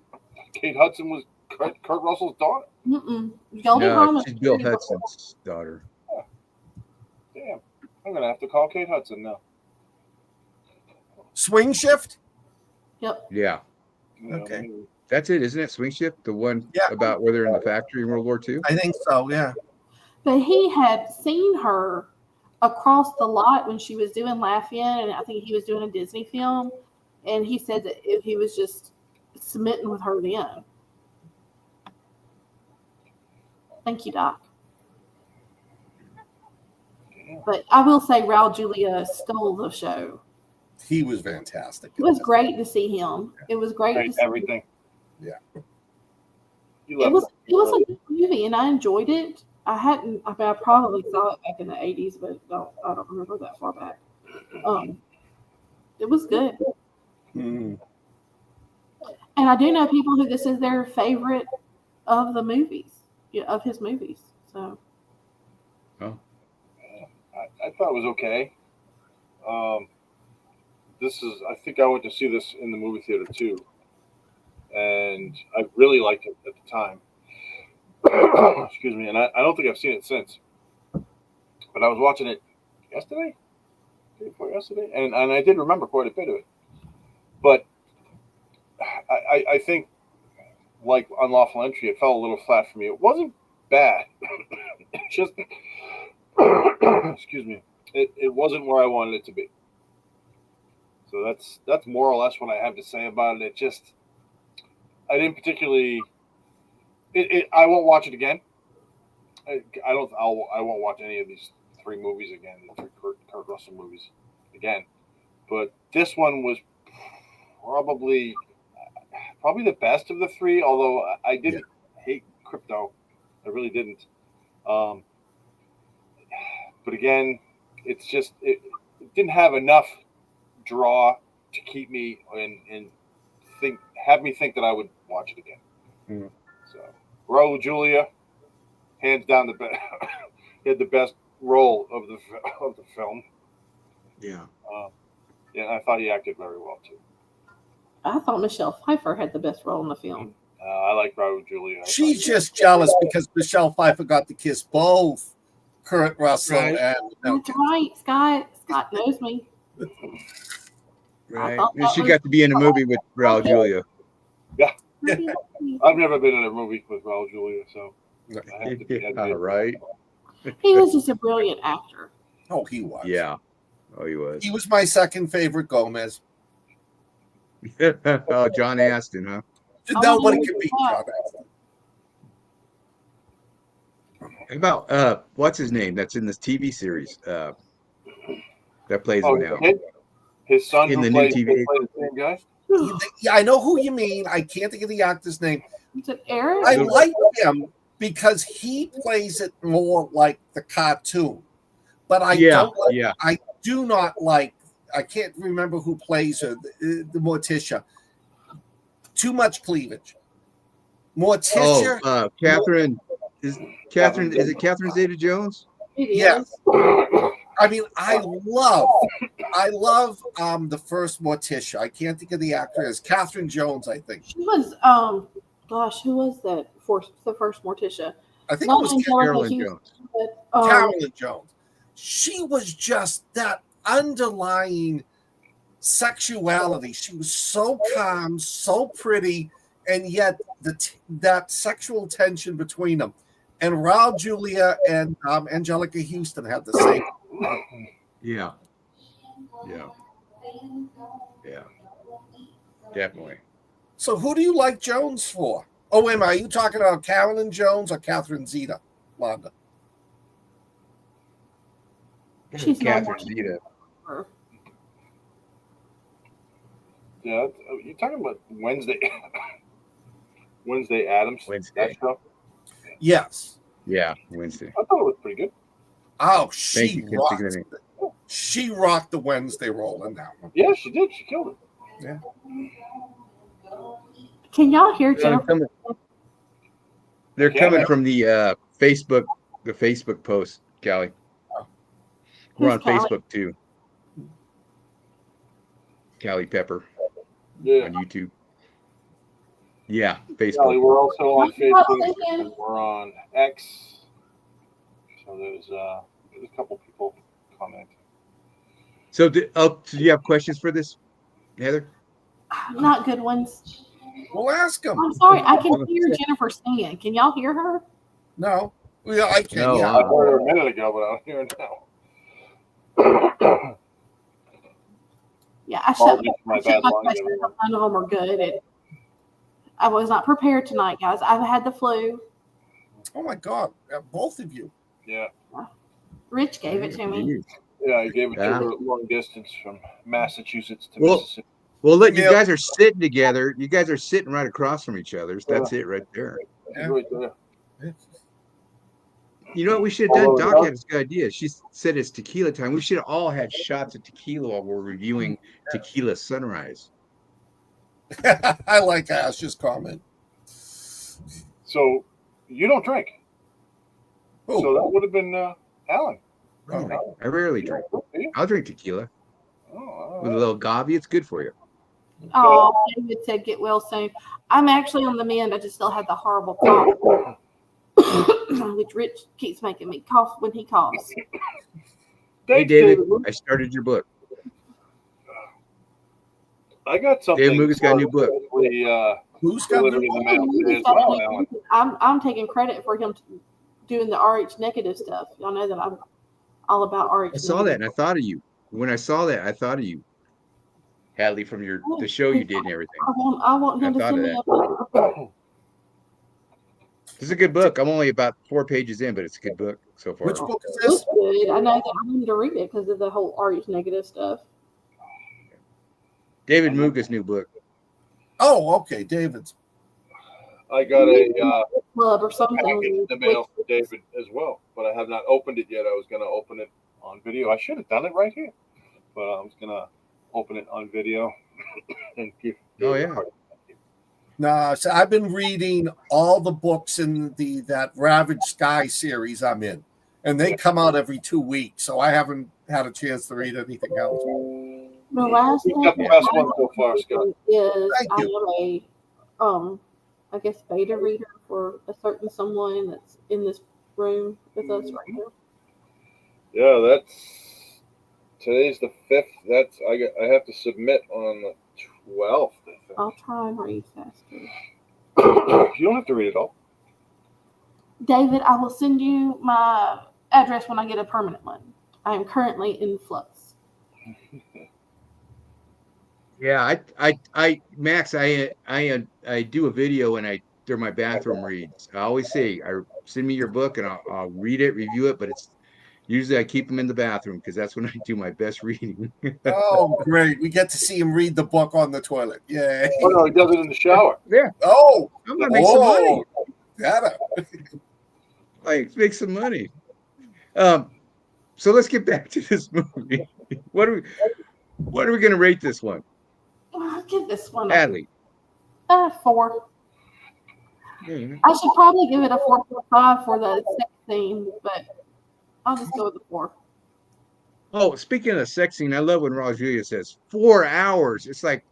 Kate Hudson was Kurt Russell's daughter. No, she's Bill Hudson's daughter. Yeah. Damn, I'm gonna have to call Kate Hudson now. Swing Shift? Yep. Yeah. Okay. That's it, isn't it? Swing Shift, the one about where they're in the factory in World War II? I think so, yeah. But he had seen her across the lot when she was doing Lafayette, and I think he was doing a Disney film, and he said that he was just smitten with her then. Thank you, Doc. But I will say Raul Julia stole the show. He was fantastic. It was great to see him. It was great to see everything. Yeah. It was a good movie, and I enjoyed it. I probably saw it back in the 80s, but I don't remember that far back. It was good. Mm. And I do know people who this is their favorite of the movies, of his movies. So, Oh, I thought it was okay. I think I went to see this in the movie theater too, and I really liked it at the time. Excuse me, and I don't think I've seen it since. But I was watching it yesterday, day before yesterday, and I did remember quite a bit of it. But I think, like Unlawful Entry, it fell a little flat for me. It wasn't bad. It just, excuse me, it wasn't where I wanted it to be. So that's more or less what I have to say about it. It just, I didn't particularly. I won't watch it again. I won't watch any of these three movies again. The three Kurt Russell movies again. But this one was probably the best of the three. Although I didn't hate Crypto, I really didn't. But again, it's just it didn't have enough draw to keep me and have me think that I would watch it again. Mm. So Raul Julia, hands down the best. He had the best role of the film. yeah. Yeah, I thought he acted very well too. I thought Michelle Pfeiffer had the best role in the film. I like Raul Julia. She's just jealous because Michelle Pfeiffer got to kiss both Kurt Russell Right. and Mel That's Gibson. right, Scott. Scott knows me. Right. thought And that she was- got to be in a movie with Raul Julia. I've never been in a movie with Raul Julia, so I have to be. All right. He was just a brilliant actor. Oh, he was. Yeah. Oh, he was. He was my second favorite Gomez. Oh, John Aston, huh? Nobody can beat John Aston. How about what's his name? That's in this TV series. That plays him now. His son In who the new played TV. the same guy. Yeah, I know who you mean. I can't think of the actor's name. Is it Eric? I like him because he plays it more like the cartoon. But I don't like, yeah. I do not like, I can't remember who plays her, the Morticia. Too much cleavage. Morticia, Catherine is it Catherine Zeta-Jones? It is. yes. I mean, I love the first Morticia. I can't think of the actress. Catherine Jones, I think. She was, gosh, who was that for the first Morticia? I think Not it was Angelica Carolyn Houston, Jones. but, Carolyn Jones. She was just that underlying sexuality. She was so calm, so pretty, and yet that sexual tension between them. And Raul Julia and Angelica Houston had the same. Yeah. Definitely. So who do you like Jones for? Oh, wait a minute. Are you talking about Carolyn Jones or Catherine Zeta, Londa? She's Catherine not- Zeta. Yeah, you're talking about Wednesday Addams. Wednesday. That show? Yes. Yeah, Wednesday. I thought it was pretty good. Oh, Thank you. Can't think of anything. she rocked the Wednesday role in that one. Yeah, she did. She killed it. Can y'all hear They're Jennifer? coming, they're Yeah, coming man. from the Facebook post, Callie. We're Who's on Callie? Facebook too. Callie Pepper Yeah. on YouTube. Yeah, Kelly, Facebook. we're also on What's up, Facebook Vivian? and we're on X. So there's a couple people commenting. So, do you have questions for this, Heather? Not good ones. We'll ask him. I'm sorry, I can hear Jennifer singing. Can y'all hear her? No. Yeah, I can. No, yeah. I heard her a minute ago, but I don't hear it now. Yeah, I Apologies for my shut bad my line, questions. everyone. None of them are good. I was not prepared tonight, guys. I've had the flu. Oh my God. Both of you. Yeah. Rich gave it to me. Yeah, I gave it to Yeah. her long distance from Massachusetts to Well, Mississippi. Well, look, you Emil- guys are sitting together. You guys are sitting right across from each other. That's it right there. She's right there. You know what we should have done? Doc had this good idea. She said it's tequila time. We should have all had shots of tequila while we're reviewing Tequila Sunrise. I like Ash's comment. So you don't drink. Oh, So that would have been Alan. I rarely drink. I'll drink tequila Oh, with a little gavi. It's good for you. Oh, David said get well soon. I'm actually on the mend. I just still have the horrible cough, which Rich keeps making me cough when he coughs. Hey, David, I started your book. I got something. David Muga's got a new book. who's got Delivered in the mail today as well, Alan. I'm taking credit for him doing the RH negative stuff. Y'all know that I'm all about RH. I saw that and I thought of you. When I saw that, I thought of you, Hadley, from the show you did and everything. I want him I to thought send of me a book. This is a good book. I'm only about 4 pages in, but it's a good book so far. Which book is It this? looks good. I know that I wanted to read it because of the whole RH negative stuff. David Muga's new book. Oh, okay, David's. I got a Club or package something. in the mail for David as well, but I have not opened it yet. I was going to open it on video. I should have done it right here, but I was going to open it on video and give. Oh, yeah. Nah, so I've been reading all the books in that Ravaged Sky series I'm in, and they come out every 2 weeks, so I haven't had a chance to read anything else. The last You thing got the best one so far, Scott. is Thank I you. am I guess beta reader for a certain someone that's in this room with us right now. Yeah, that's today's the 5th. That's I have to submit on the 12th. I think. I'll try and read faster. You don't have to read it all. David, I will send you my address when I get a permanent one. I am currently in flux. Yeah, Max, I do a video and they're my bathroom reads. I always say, send me your book and I'll read it, review it, but it's usually I keep them in the bathroom because that's when I do my best reading. Oh, great. We get to see him read the book on the toilet. Yay. Oh no, he does it in the shower. Oh, I'm gonna make some money. Gotta. Like make some money. So let's get back to this movie. What are we gonna rate this one? I'll give this one Hadley. a 4. Yeah. I should probably give it a 4.5 for the sex scene, but I'll just go with the 4. Oh, speaking of the sex scene, I love when Raw Julia says 4 hours. It's like,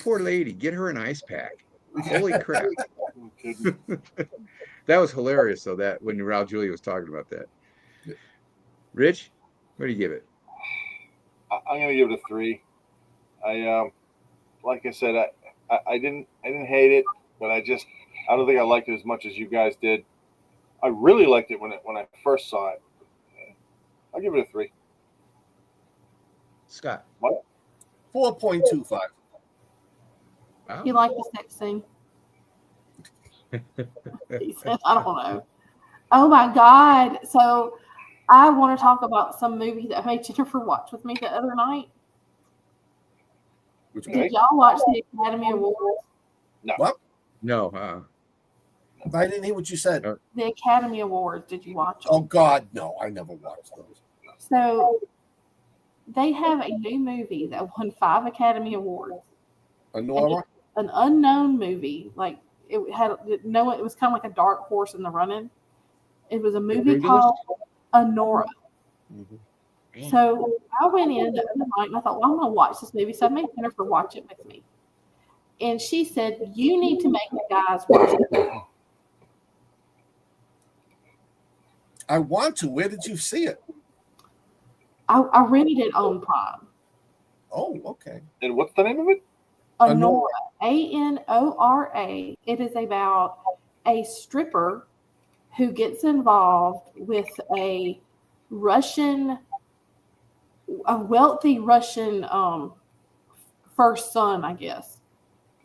poor lady, get her an ice pack. Holy crap. That was hilarious, though, that when Raul Julia was talking about that. Rich, what do you give it? I'm gonna give it a 3. Like I said, I didn't hate it, but I don't think I liked it as much as you guys did. I really liked it when I first saw it. I'll give it a 3. Scott. What? 4.25. Wow. You like the sex scene? He said, I don't know. Oh my God. So I want to talk about some movie that made Jennifer watch with me the other night. Did y'all watch the Academy Awards? No. What? No. I didn't hear what you said. The Academy Awards, did you watch them? Oh, God, no. I never watched those. So they have a new movie that won 5 Academy Awards. Honora? An unknown movie. Like it was kind of like a dark horse in the running. It was a movie called Honora. Mm-hmm. So I went in the other night and I thought, well, I'm going to watch this movie. So I made Jennifer watch it with me. And she said, you need to make the guys watch it. I want to. Where did you see it? I rented it on Prime. Oh, okay. And what's the name of it? Honora. Anora. It is about a stripper who gets involved with a wealthy Russian first son, I guess,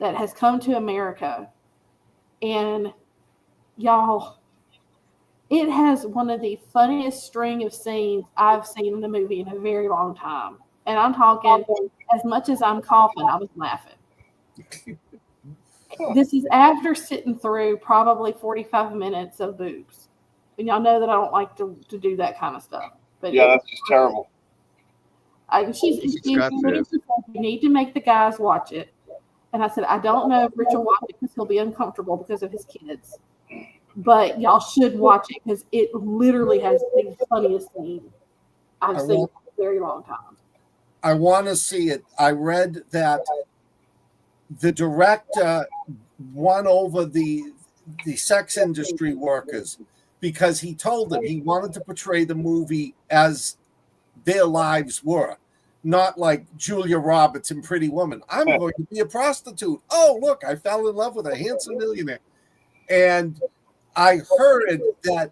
that has come to America. And y'all, It has one of the funniest string of scenes I've seen in a movie in a very long time. And I'm talking, as much as I'm coughing, I was laughing. This is after sitting through probably 45 minutes of boobs. And y'all know that I don't like to do that kind of stuff. But Yeah, that's just terrible. She's Scott says. you need to make the guys watch it. And I said, I don't know if Rich will watch it because he'll be uncomfortable because of his kids. But y'all should watch it because it literally has the funniest scene I've seen in a very long time. I want to see it. I read that the director won over the sex industry workers because he told them he wanted to portray the movie as their lives were, not like Julia Roberts in Pretty Woman. I'm going to be a prostitute. Oh, look, I fell in love with a handsome millionaire. And I heard that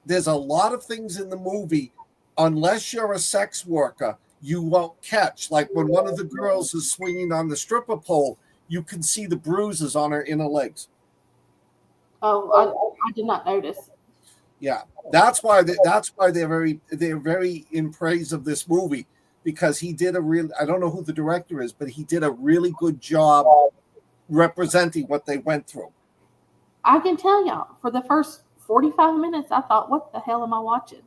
there's a lot of things in the movie, unless you're a sex worker, you won't catch. Like when one of the girls is swinging on the stripper pole, you can see the bruises on her inner legs. Oh, I did not notice. Yeah, that's why they're very in praise of this movie, because he did I don't know who the director is, but he did a really good job representing what they went through. I can tell y'all, for the first 45 minutes, I thought, what the hell am I watching?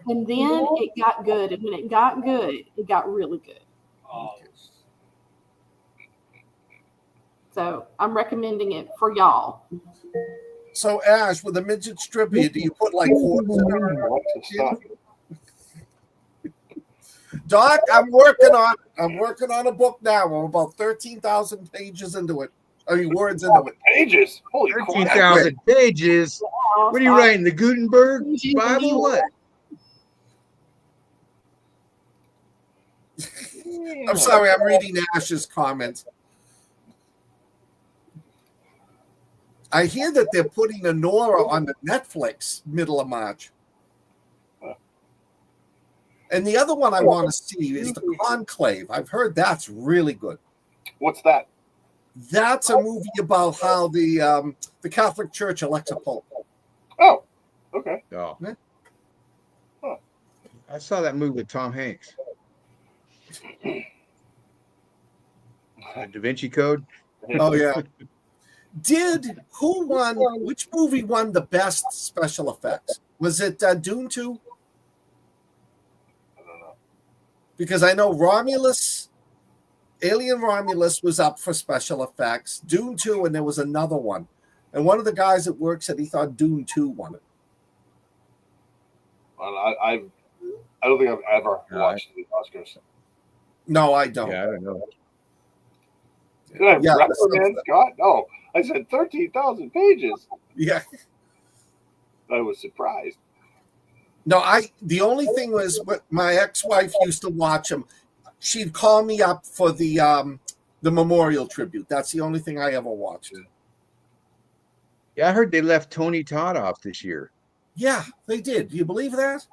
And then it got good. And when it got good, it got really good. So I'm recommending it for y'all. So Ash, with a midget stripper, do you put like quarters in her? Doc, I'm working on a book now. I'm about 13,000 pages into it. Words into it. Pages? Holy 13,000 pages. What are you writing? The Gutenberg Bible? What? I'm sorry, I'm reading Ash's comments. I hear that they're putting Honora on the Netflix middle of March. And the other one I want to see is The Conclave. I've heard that's really good. What's that? That's a movie about how the Catholic Church elects a pope. Oh, okay. Oh. Yeah. Huh. I saw that movie with Tom Hanks. The Da Vinci Code. Oh, yeah. Which movie won the best special effects? Was it Dune 2? I don't know. Because I know Alien Romulus was up for special effects, Dune 2, and there was another one. And one of the guys at work said he thought Dune 2 won it. I don't think I've ever watched the Oscars. No, I don't. Yeah, I don't know. Did I reprimand Scott? No. I said 13,000 pages. Yeah. I was surprised. No, the only thing was my ex-wife used to watch them. She'd call me up for the memorial tribute. That's the only thing I ever watched. Yeah, I heard they left Tony Todd off this year. Yeah, they did. Do you believe that?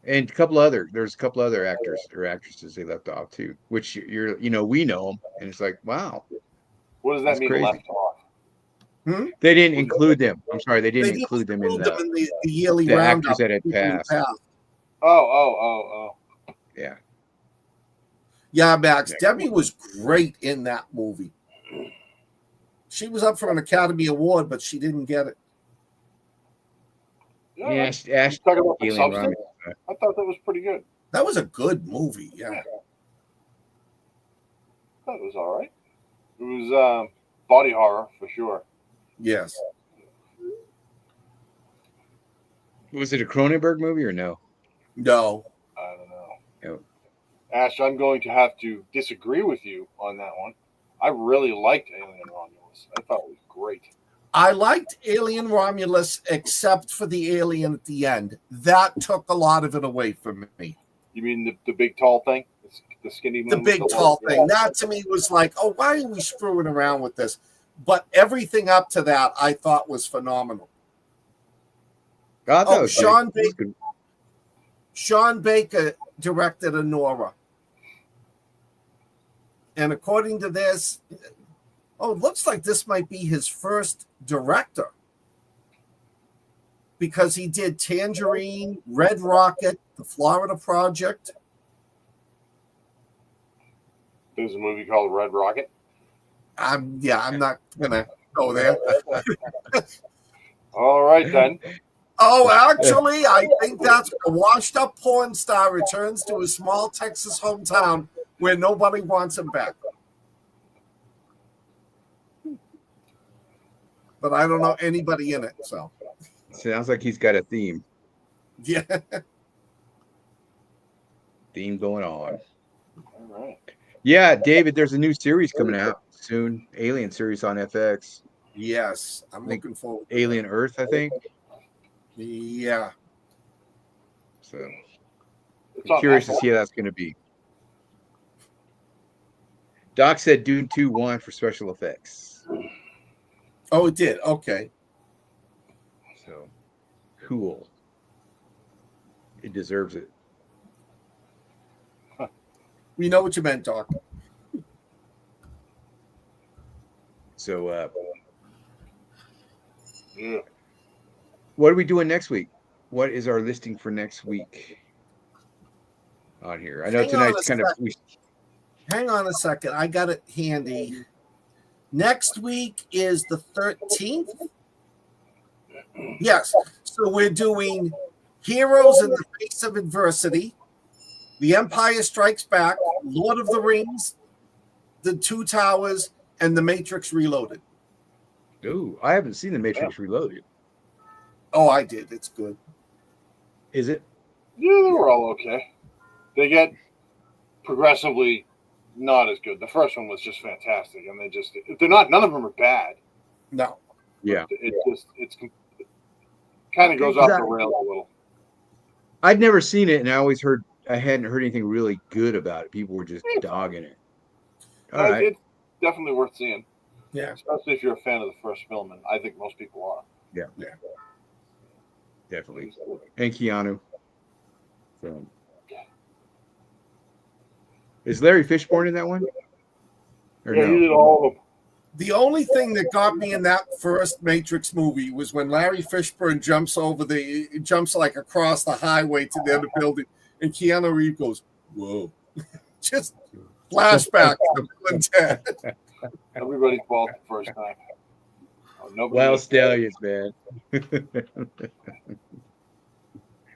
And there's a couple other actors or actresses they left off too, which we know them, and it's like, wow. What does that mean, crazy. left off? They didn't include them. I'm sorry, they didn't include them in the yearly the roundup. actors that had passed. Oh. Yeah. Yeah, Max. Debbie was great in that movie. She was up for an Academy Award, but she didn't get it. Yeah, Ash talking about the Alien substance? I thought that was pretty good. That was a good movie, yeah. That was all right. It was body horror for sure. Yes. Was it a Cronenberg movie or no? No. I don't know. No. Ash, I'm going to have to disagree with you on that one. I really liked Alien Romulus. I thought it was great. I liked Alien Romulus except for the alien at the end. That took a lot of it away from me. You mean the big tall thing? The skinny one? The big tall thing. That to me was like, oh, why are we screwing around with this? But everything up to that I thought was phenomenal. Sean Baker directed Honora. And according to this, it looks like this might be his first director. because he did Tangerine, Red Rocket, The Florida Project. There's a movie called Red Rocket. I'm not gonna go there. All right then. Oh, actually, I think that's a washed-up porn star returns to his small Texas hometown where nobody wants him back. But I don't know anybody in it, so Sounds like he's got a theme yeah. going on. All right. Yeah, David, there's a new series coming out soon. Alien series on FX. Yes, I'm Like looking forward to Alien Earth, I think. that. Yeah. So It's I'm on curious to Apple. see how that's going to be. Doc said Dune 2 won for special effects. Oh, it did. Okay. So cool. It deserves it. We know what you meant, Doc. So Yeah. what are we doing next week? What is our listing for next week on here? I know tonight's kind of Hang on a second. I got it handy. Next week is the 13th. Yes. So we're doing Heroes in the Face of Adversity, The Empire Strikes Back, Lord of the Rings, The Two Towers, and The Matrix Reloaded. Ooh, I haven't seen The Matrix Reloaded. Oh, I did. It's good. Is it? Yeah, they were all okay. They get progressively not as good. The first one was just fantastic, and they're not. None of them are bad. No. Yeah. It kind of goes off the rails a little. I'd never seen it, and I hadn't heard anything really good about it. People were just dogging it. All right. It's definitely worth seeing. Yeah. Especially if you're a fan of the first film, and I think most people are. Yeah. Yeah. Definitely. And Keanu. So. Is Larry Fishburne in that one? Or Yeah, no? he did all of them. The only thing that got me in that first Matrix movie was when Larry Fishburne jumps like across the highway to the other building, and Keanu Reeves goes, "Whoa!" Just flashback to Bill and Ted. Everybody fought the first time. Oh, nobody. Wild Stallions, man.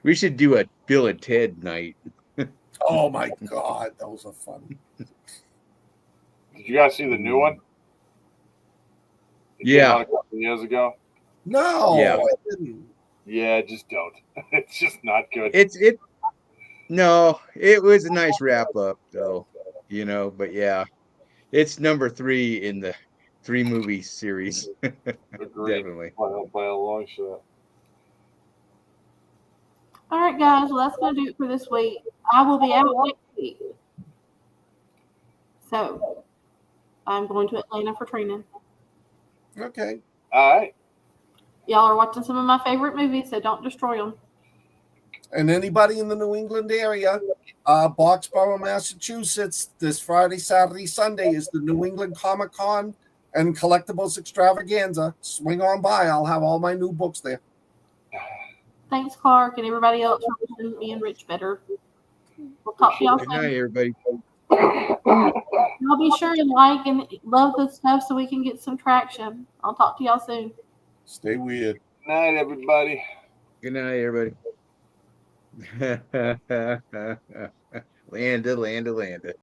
We should do a Bill and Ted night. Oh my God, those are fun. Did you guys see the new one? It came out a couple of years ago. No, Yeah. I didn't. Yeah, just don't. It's just not good. No, it was a nice wrap up though, but yeah, it's number 3 in the 3 movie series. Agreed. Definitely. By a long shot. All right, guys. Well, that's going to do it for this week. I will be out next week. So I'm going to Atlanta for training. Okay. All right. Y'all are watching some of my favorite movies, so don't destroy them. And anybody in the New England area, Boxborough, Massachusetts, this Friday, Saturday, Sunday is the New England Comic Con and Collectibles Extravaganza. Swing on by. I'll have all my new books there. Thanks, Clark, and everybody else for wishing me and Rich better. We'll talk to y'all Good soon. night, everybody. Y'all be sure and like and love the stuff so we can get some traction. I'll talk to y'all soon. Stay weird. Night, everybody. Good night, everybody. Landa.